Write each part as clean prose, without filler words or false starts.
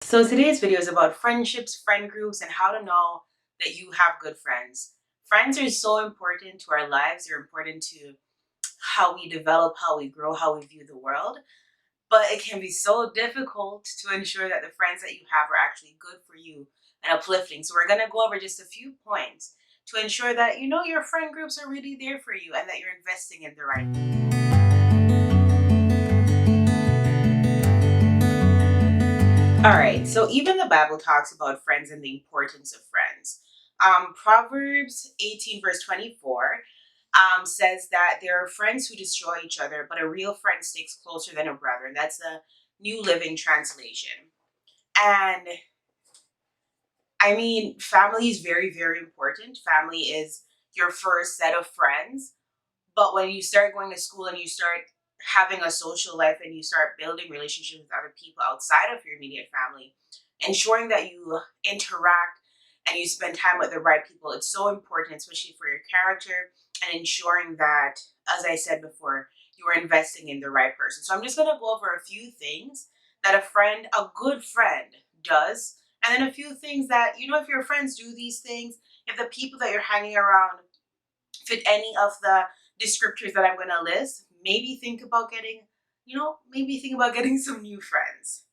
So today's video is about friendships, friend groups, and how to know that you have good friends. Friends are so important to our lives. They're important to how we develop, how we grow, how we view the world. But it can be so difficult to ensure that the friends that you have are actually good for you and uplifting. So we're going to go over just a few points to ensure that you know your friend groups are really there for you and that you're investing in the right. All right, so even the Bible talks about friends and the importance of friends. Proverbs 18, verse 24 says that there are friends who destroy each other, but a real friend sticks closer than a brother. And that's the New Living Translation. And I mean, family is very, very important. Family is your first set of friends. But when you start going to school and you start having a social life and you start building relationships with other people outside of your immediate family, ensuring that you interact and you spend time with the right people, it's so important, especially for your character and ensuring that, as I said before, you are investing in the right person. So I'm just going to go over a few things that a good friend does, and then a few things that, if your friends do these things, if the people that you're hanging around fit any of the descriptors that I'm going to list, maybe think about getting some new friends.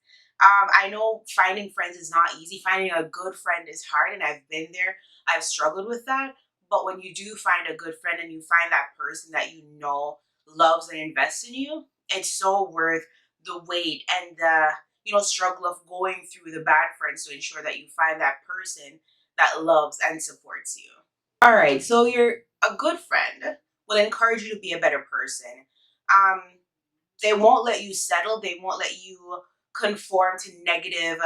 I know finding friends is not easy. Finding a good friend is hard, and I've been there. I've struggled with that. But when you do find a good friend and you find that person that you know loves and invests in you, it's so worth the wait and the struggle of going through the bad friends to ensure that you find that person that loves and supports you. All right, so you're a good friend will encourage you to be a better person. Um, they won't let you settle. They won't let you conform to negative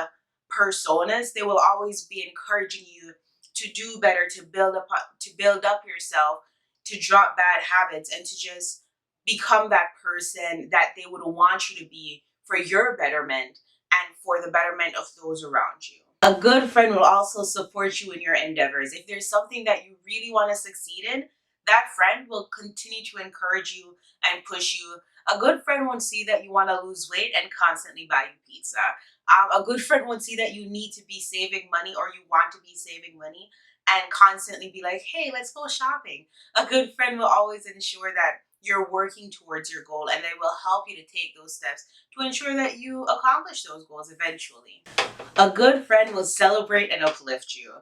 personas. They will always be encouraging you to do better, to build up yourself, to drop bad habits, and to just become that person that they would want you to be for your betterment and for the betterment of those around you. A good friend will also support you in your endeavors. If there's something that you really want to succeed in, that friend will continue to encourage you and push you. A good friend won't see that you want to lose weight and constantly buy you pizza. A good friend won't see that you need to be saving money or you want to be saving money and constantly be like, hey, let's go shopping. A good friend will always ensure that you're working towards your goal and they will help you to take those steps to ensure that you accomplish those goals eventually. A good friend will celebrate and uplift you.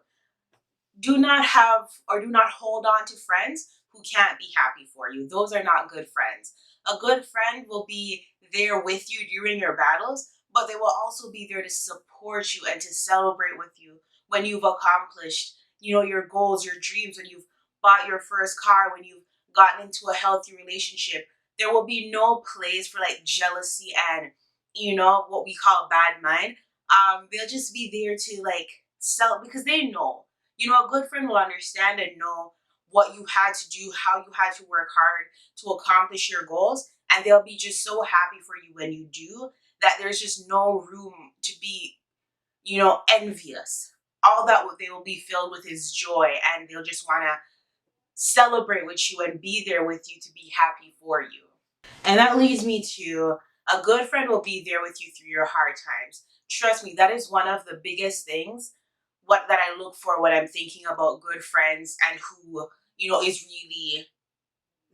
Do not hold on to friends who can't be happy for you. Those are not good friends. A good friend will be there with you during your battles, but they will also be there to support you and to celebrate with you when you've accomplished, your goals, your dreams, when you've bought your first car, when you've gotten into a healthy relationship. There will be no place for like jealousy and what we call bad mind. They'll just be there to like sell because they know. A good friend will understand and know what you had to do, how you had to work hard to accomplish your goals, and they'll be just so happy for you when you do that there's just no room to be, envious. All that they will be filled with is joy, and they'll just want to celebrate with you and be there with you to be happy for you. And that leads me to a good friend will be there with you through your hard times. Trust me, that is one of the biggest things what that I look for when I'm thinking about good friends and who, is really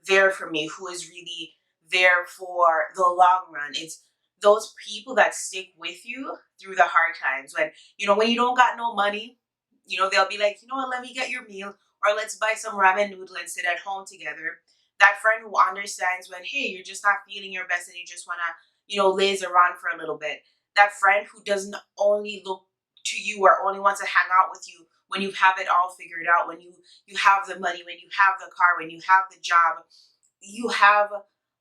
there for me, who is really there for the long run. It's those people that stick with you through the hard times. When you don't got no money, they'll be like, you know what, let me get your meal or let's buy some ramen noodle and sit at home together. That friend who understands when, hey, you're just not feeling your best and you just want to, laze around for a little bit. That friend who doesn't only look to you or only wants to hang out with you when you have it all figured out, when you have the money, when you have the car, when you have the job. You have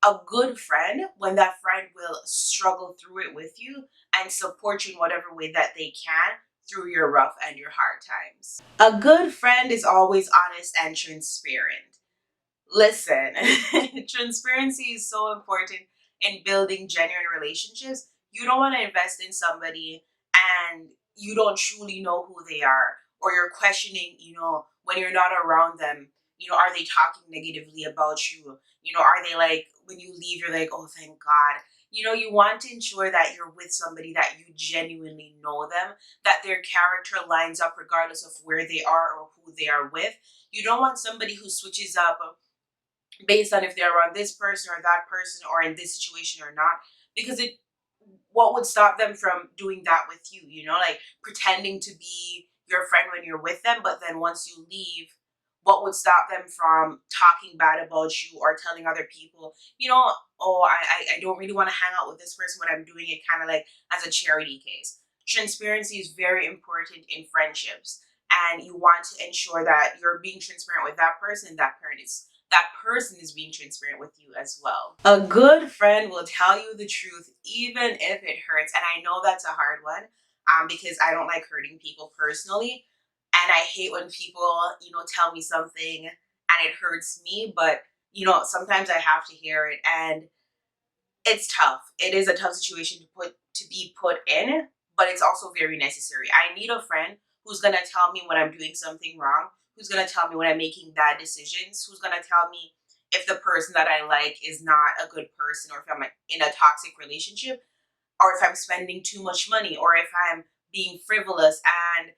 a good friend when that friend will struggle through it with you and support you in whatever way that they can through your rough and your hard times. A good friend is always honest and transparent. Listen, transparency is so important in building genuine relationships. You don't want to invest in somebody and you don't truly know who they are, or you're questioning, when you're not around them, are they talking negatively about you? Are they like, when you leave, you're like, oh, thank God. You want to ensure that you're with somebody that you genuinely know them, that their character lines up regardless of where they are or who they are with. You don't want somebody who switches up based on if they're around this person or that person or in this situation or not, because it what would stop them from doing that with you, like pretending to be your friend when you're with them, but then once you leave, what would stop them from talking bad about you or telling other people, oh, I don't really want to hang out with this person when I'm doing it kind of like as a charity case. Transparency is very important in friendships, and you want to ensure that you're being transparent with that person, that person is being transparent with you as well. A good friend will tell you the truth even if it hurts. And I know that's a hard one, because I don't like hurting people personally. And I hate when people, tell me something and it hurts me. But, sometimes I have to hear it. And it's tough. It is a tough situation to be put in, but it's also very necessary. I need a friend who's gonna tell me when I'm doing something wrong, who's gonna tell me when I'm making bad decisions, who's gonna tell me if the person that I like is not a good person, or if I'm in a toxic relationship, or if I'm spending too much money, or if I'm being frivolous, and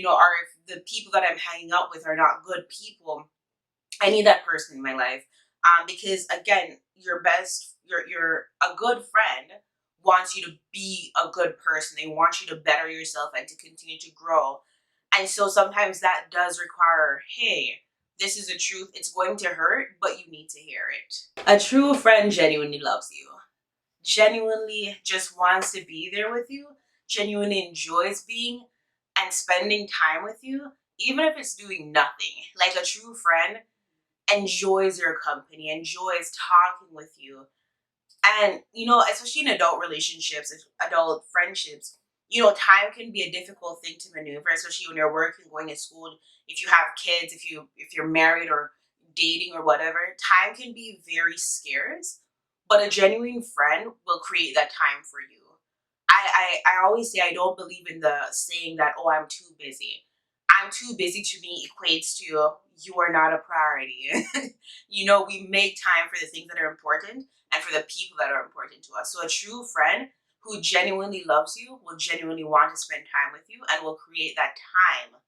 or if the people that I'm hanging out with are not good people. I need that person in my life, because again, you're a good friend wants you to be a good person. They want you to better yourself and to continue to grow. And so sometimes that does require, hey, this is the truth. It's going to hurt, but you need to hear it. A true friend genuinely loves you, genuinely just wants to be there with you, genuinely enjoys being and spending time with you, even if it's doing nothing. Like a true friend enjoys your company, enjoys talking with you. And, especially in adult relationships, adult friendships, time can be a difficult thing to maneuver, especially when you're working, going to school, if you have kids, if you're married or dating or whatever. Time can be very scarce, but a genuine friend will create that time for you. I always say I don't believe in the saying that, oh, I'm too busy. I'm too busy to me equates to you are not a priority. We make time for the things that are important and for the people that are important to us. So a true friend who genuinely loves you will genuinely want to spend time with you and will create that time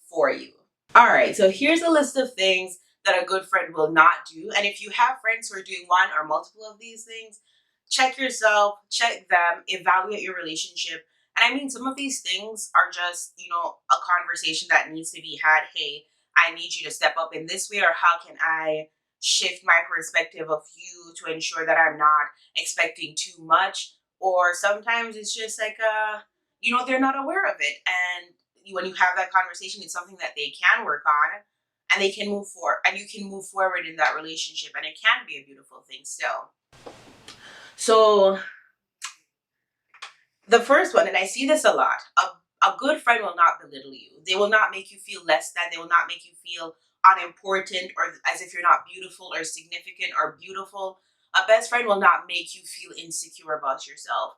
for you. All right, so here's a list of things that a good friend will not do. And if you have friends who are doing one or multiple of these things, check yourself, check them, evaluate your relationship. And I mean, some of these things are just, a conversation that needs to be had. Hey, I need you to step up in this way, or how can I shift my perspective of you to ensure that I'm not expecting too much? Or sometimes it's just like, they're not aware of it. And when you have that conversation, it's something that they can work on and they can move forward, and you can move forward in that relationship, and it can be a beautiful thing still. So the first one, and I see this a lot, a good friend will not belittle you. They will not make you feel less than. They will not make you feel unimportant or as if you're not beautiful or significant or beautiful. A best friend will not make you feel insecure about yourself.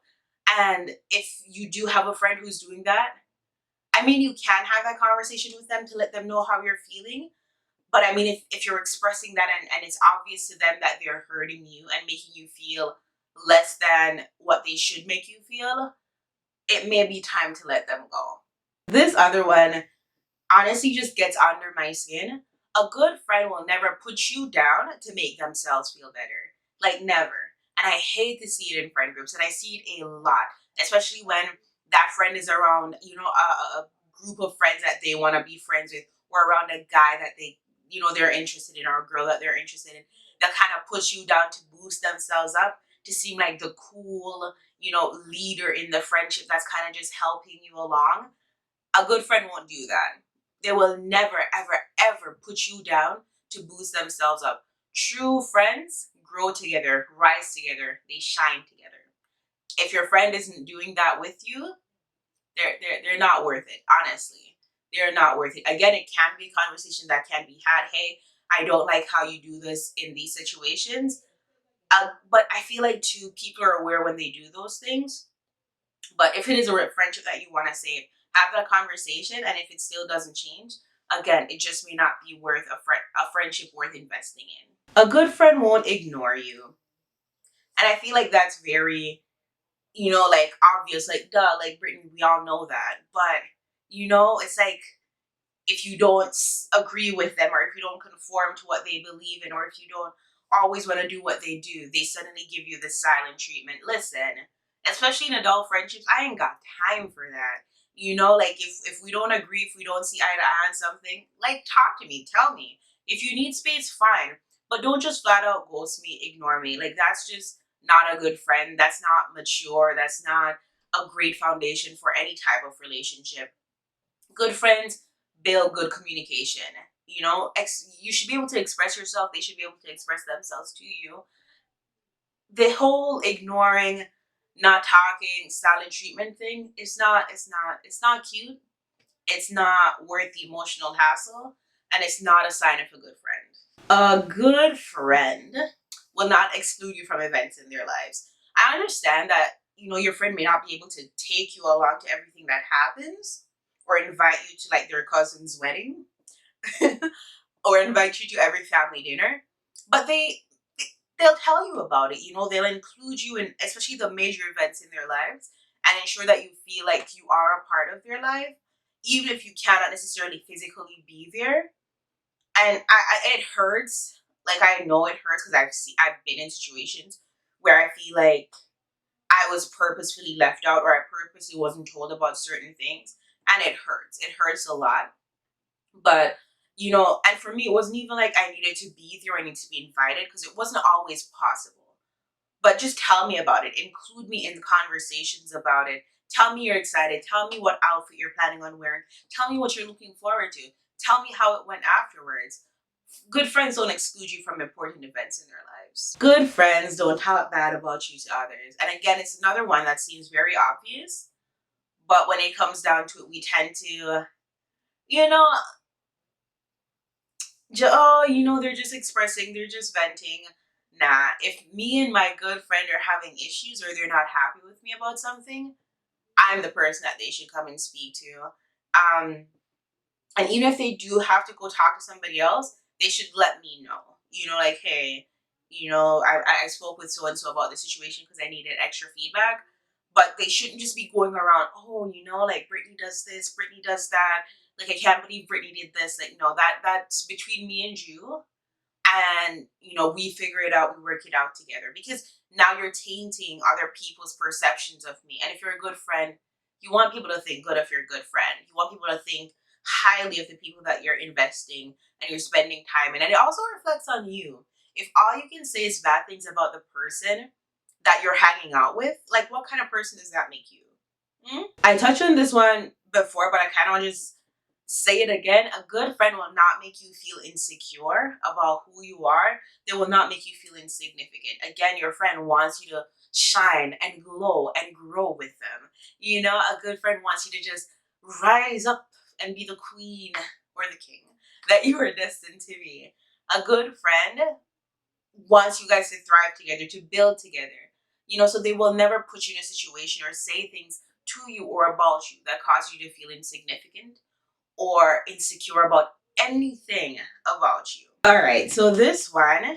And if you do have a friend who's doing that, I mean, you can have that conversation with them to let them know how you're feeling. But I mean, if you're expressing that, and it's obvious to them that they're hurting you and making you feel less than what they should make you feel, it may be time to let them go. This other one honestly just gets under my skin. A good friend will never put you down to make themselves feel better. Like, never. And I hate to see it in friend groups, and I see it a lot, especially when that friend is around, a group of friends that they want to be friends with, or around a guy that they're interested in, or a girl that they're interested in. They'll kind of push you down to boost themselves up, to seem like the cool, leader in the friendship that's kind of just helping you along. A good friend won't do that. They will never, ever, ever put you down to boost themselves up. True friends grow together, rise together, they shine together. If your friend isn't doing that with you, they're not worth it, honestly. They're not worth it. Again, it can be a conversation that can be had. Hey, I don't like how you do this in these situations. But I feel like too, people are aware when they do those things. But if it is a friendship that you want to save, have that conversation. And if it still doesn't change, again, it just may not be worth a friendship worth investing in. A good friend won't ignore you. And I feel like that's very, like obvious, like duh, like Brittany, we all know that. But it's like if you don't agree with them, or if you don't conform to what they believe in, or if you don't always want to do what they do, they suddenly give you the silent treatment. Listen, especially in adult friendships, I ain't got time for that. Like if we don't agree, if we don't see eye to eye on something, like talk to me, tell me. If you need space, fine. But don't just flat out ghost me, ignore me. Like that's just not a good friend. That's not mature. That's not a great foundation for any type of relationship. Good friends build good communication. You should be able to express yourself. They should be able to express themselves to you. The whole ignoring, not talking, silent treatment thing is not. It's not cute. It's not worth the emotional hassle, and it's not a sign of a good friend. A good friend will not exclude you from events in their lives. I understand that your friend may not be able to take you along to everything that happens, or invite you to like their cousin's wedding, or invite you to every family dinner, but they'll tell you about it. They'll include you in especially the major events in their lives, and ensure that you feel like you are a part of their life, even if you cannot necessarily physically be there. And it hurts. Like I know it hurts because I've been in situations where I feel like I was purposefully left out, or I purposely wasn't told about certain things, and it hurts. It hurts a lot. But and for me, it wasn't even like I needed to be there. I need to be invited because it wasn't always possible. But just tell me about it. Include me in conversations about it. Tell me you're excited. Tell me what outfit you're planning on wearing. Tell me what you're looking forward to. Tell me how it went afterwards. Good friends don't exclude you from important events in their lives. Good friends don't talk bad about you to others. And again, it's another one that seems very obvious, but when it comes down to it, we tend to, you know, oh, they're just expressing, they're just venting. Nah, if me and my good friend are having issues, or they're not happy with me about something, I'm the person that they should come and speak to. Um, And even if they do have to go talk to somebody else, they should let me know. Like, hey, I spoke with so and so about the situation because I needed extra feedback. But they shouldn't just be going around, oh, like Brittany does this, Brittany does that. Like, I can't believe Brittany did this. Like, no, that's between me and you, and we figure it out, we work it out together, because now you're tainting other people's perceptions of me. And if you're a good friend, you want people to think good of your good friend. You want people to think highly of the people that you're investing and you're spending time in. And it also reflects on you. If all you can say is bad things about the person that you're hanging out with, like, what kind of person does that make you? I touched on this one before, but I kind of want to just say it again. A good friend will not make you feel insecure about who you are. They will not make you feel insignificant. Again, your friend wants you to shine and glow and grow with them. A good friend wants you to just rise up and be the queen or the king that you are destined to be. A good friend wants you guys to thrive together, to build together. So they will never put you in a situation or say things to you or about you that cause you to feel insignificant or insecure about anything about you. All right, so this one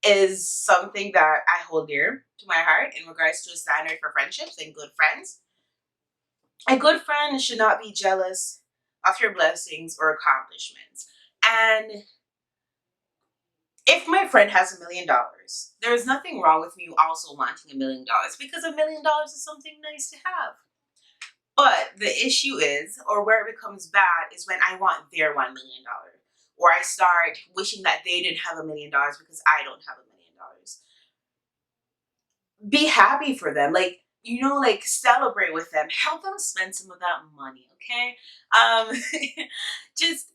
is something that I hold dear to my heart in regards to a standard for friendships and good friends. A good friend should not be jealous of your blessings or accomplishments. And if my friend has $1 million, there is nothing wrong with me also wanting $1 million, because $1 million is something nice to have. But the issue is, or where it becomes bad, is when I want their $1 million, or I start wishing that they didn't have $1 million because I don't have $1 million. Be happy for them, like celebrate with them, help them spend some of that money, okay? Just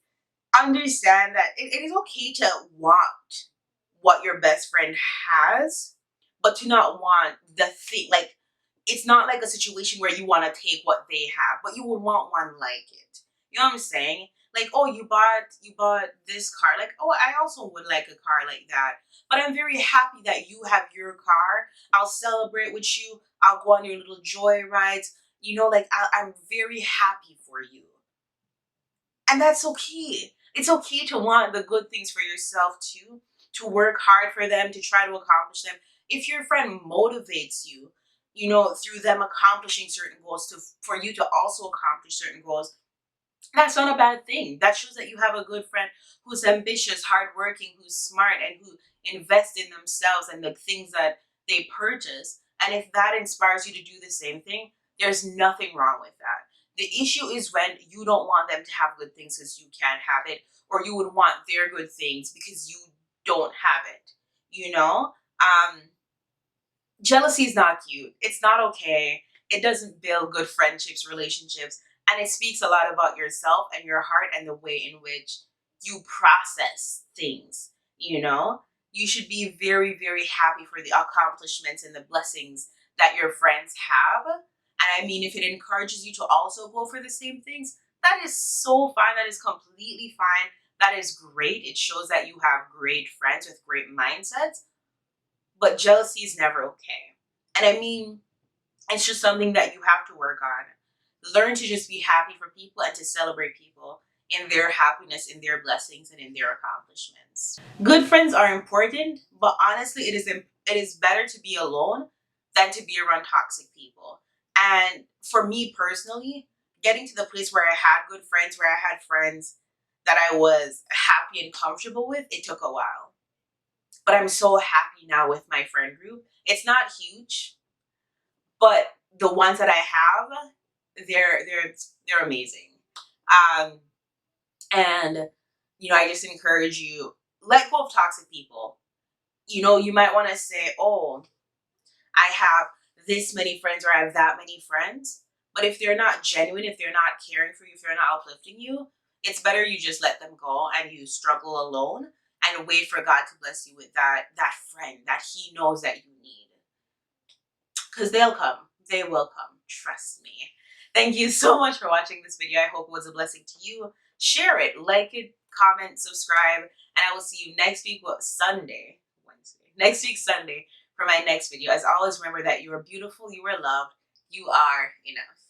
understand that it is okay to want what your best friend has, but to not want the thing. Like, it's not like a situation where you want to take what they have, but you would want one like it. You know what I'm saying? Like, oh, you bought this car. Like, oh, I also would like a car like that. But I'm very happy that you have your car. I'll celebrate with you. I'll go on your little joy rides. I'm very happy for you. And that's okay. It's okay to want the good things for yourself too, to work hard for them, to try to accomplish them. If your friend motivates you, you know, through them accomplishing certain goals to for you to also accomplish certain goals, that's not a bad thing. That shows that you have a good friend who's ambitious, hardworking, who's smart, and who invests in themselves and the things that they purchase. And if that inspires you to do the same thing, there's nothing wrong with that. The issue is when you don't want them to have good things because you can't have it, or you would want their good things because you don't have it. You know? Jealousy is not cute. It's not okay. It doesn't build good friendships, relationships, and it speaks a lot about yourself and your heart and the way in which you process things. You know, you should be very, very happy for the accomplishments and the blessings that your friends have. And I mean, if it encourages you to also go for the same things, that is so fine. That is completely fine. That is great. It shows that you have great friends with great mindsets, but jealousy is never okay. And I mean, it's just something that you have to work on. Learn to just be happy for people and to celebrate people in their happiness, in their blessings, and in their accomplishments. Good friends are important, but honestly, it is better to be alone than to be around toxic people. And for me personally, getting to the place where I had good friends, where I had friends that I was happy and comfortable with, it took a while. But I'm so happy now with my friend group. It's not huge, but the ones that I have, they're amazing. Um, and you know, I just encourage you, let go of toxic people. You know, you might want to say, "Oh, I have this many friends or I have that many friends." But if they're not genuine, if they're not caring for you, if they're not uplifting you, it's better you just let them go and you struggle alone and wait for God to bless you with that friend that He knows that you need. Because they'll come. They will come. Trust me. Thank you so much for watching this video. I hope it was a blessing to you. Share it, like it, comment, subscribe, and I will see you next week, Sunday, Wednesday, next week, Sunday, for my next video. As always, remember that you are beautiful, you are loved, you are enough.